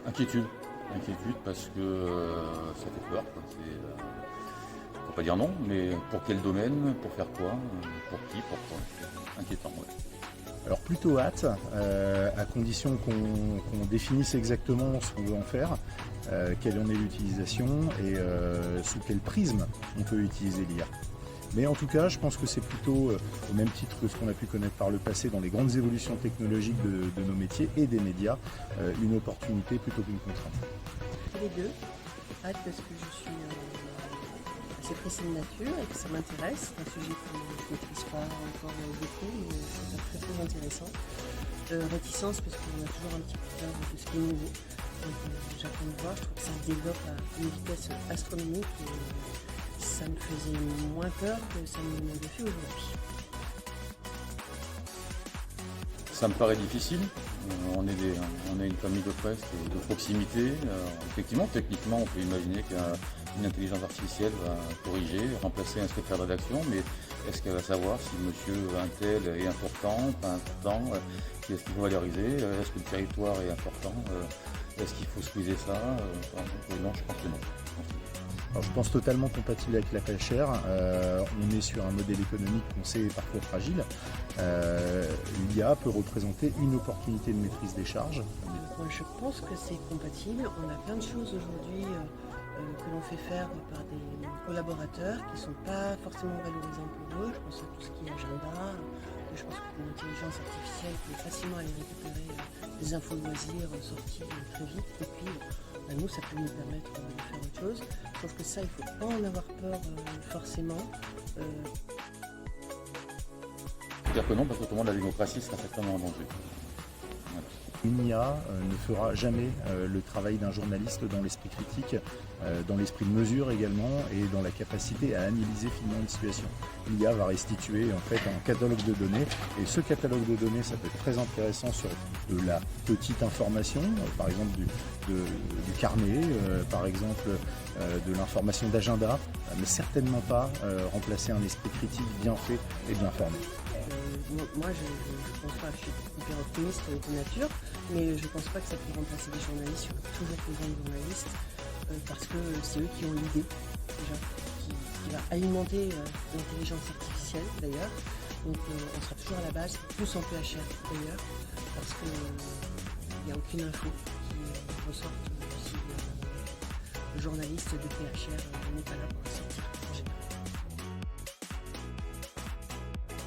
Inquiétude. Inquiétude parce que ça fait peur, quoi. Faut pas dire non, mais pour quel domaine, pour faire quoi, pour qui, pourquoi. C'est inquiétant, ouais. Alors plutôt hâte, à condition qu'on définisse exactement ce qu'on veut en faire, quelle en est l'utilisation et sous quel prisme on peut utiliser l'IA. Mais en tout cas, je pense que c'est plutôt, au même titre que ce qu'on a pu connaître par le passé dans les grandes évolutions technologiques de nos métiers et des médias, une opportunité plutôt qu'une contrainte. Les deux. Hâte parce que je suis assez pressée de nature et que ça m'intéresse. C'est un sujet que je ne maîtrise pas encore beaucoup, mais c'est très très intéressant. Réticence parce qu'on a toujours un petit peu peur de ce qui est nouveau. Donc j'attends de voir, je trouve que ça se développe à une vitesse astronomique et ça me faisait moins peur que ça me le fait aujourd'hui. Ça me paraît difficile. On est une famille de presse et de proximité. Effectivement, techniquement, on peut imaginer qu'une intelligence artificielle va corriger, remplacer un secrétaire de rédaction, mais est-ce qu'elle va savoir si monsieur un tel est important, pas important, est-ce qu'il faut valoriser, est-ce que le territoire est important, est-ce qu'il faut squeezer ça non, je pense que non. Alors, je pense totalement compatible avec la pêchère. On est sur un modèle économique qu'on sait parfois fragile. L'IA peut représenter une opportunité de maîtrise des charges. Moi, je pense que c'est compatible. On a plein de choses aujourd'hui que l'on fait faire par des collaborateurs qui ne sont pas forcément valorisants pour eux. Je pense à tout ce qui est agenda. Je pense qu'une intelligence artificielle peut facilement aller récupérer des infos de loisirs sorties très vite. Et puis, nous, ça peut nous permettre de faire autre chose. Sauf que ça, il ne faut pas en avoir peur forcément. C'est-à-dire que non, parce qu'autrement la démocratie sera certainement en danger. Voilà. Une IA ne fera jamais le travail d'un journaliste dans l'esprit critique, dans l'esprit de mesure également et dans la capacité à analyser finement une situation. L'IA va restituer en fait un catalogue de données et ce catalogue de données, ça peut être très intéressant sur de la petite information, par exemple du carnet, par exemple de l'information d'agenda, mais certainement pas remplacer un esprit critique bien fait et bien formé. Moi, je pense pas, je suis hyper optimiste de nature, mais je pense pas que ça peut remplacer les journalistes. Il y aura toujours besoin de journalistes parce que c'est eux qui ont l'idée, déjà, qui va alimenter l'intelligence artificielle d'ailleurs. Donc on sera toujours à la base, plus en PHR d'ailleurs, parce qu'il n'y a aucune info qui ressorte si le journaliste de PHR n'est pas là pour ça.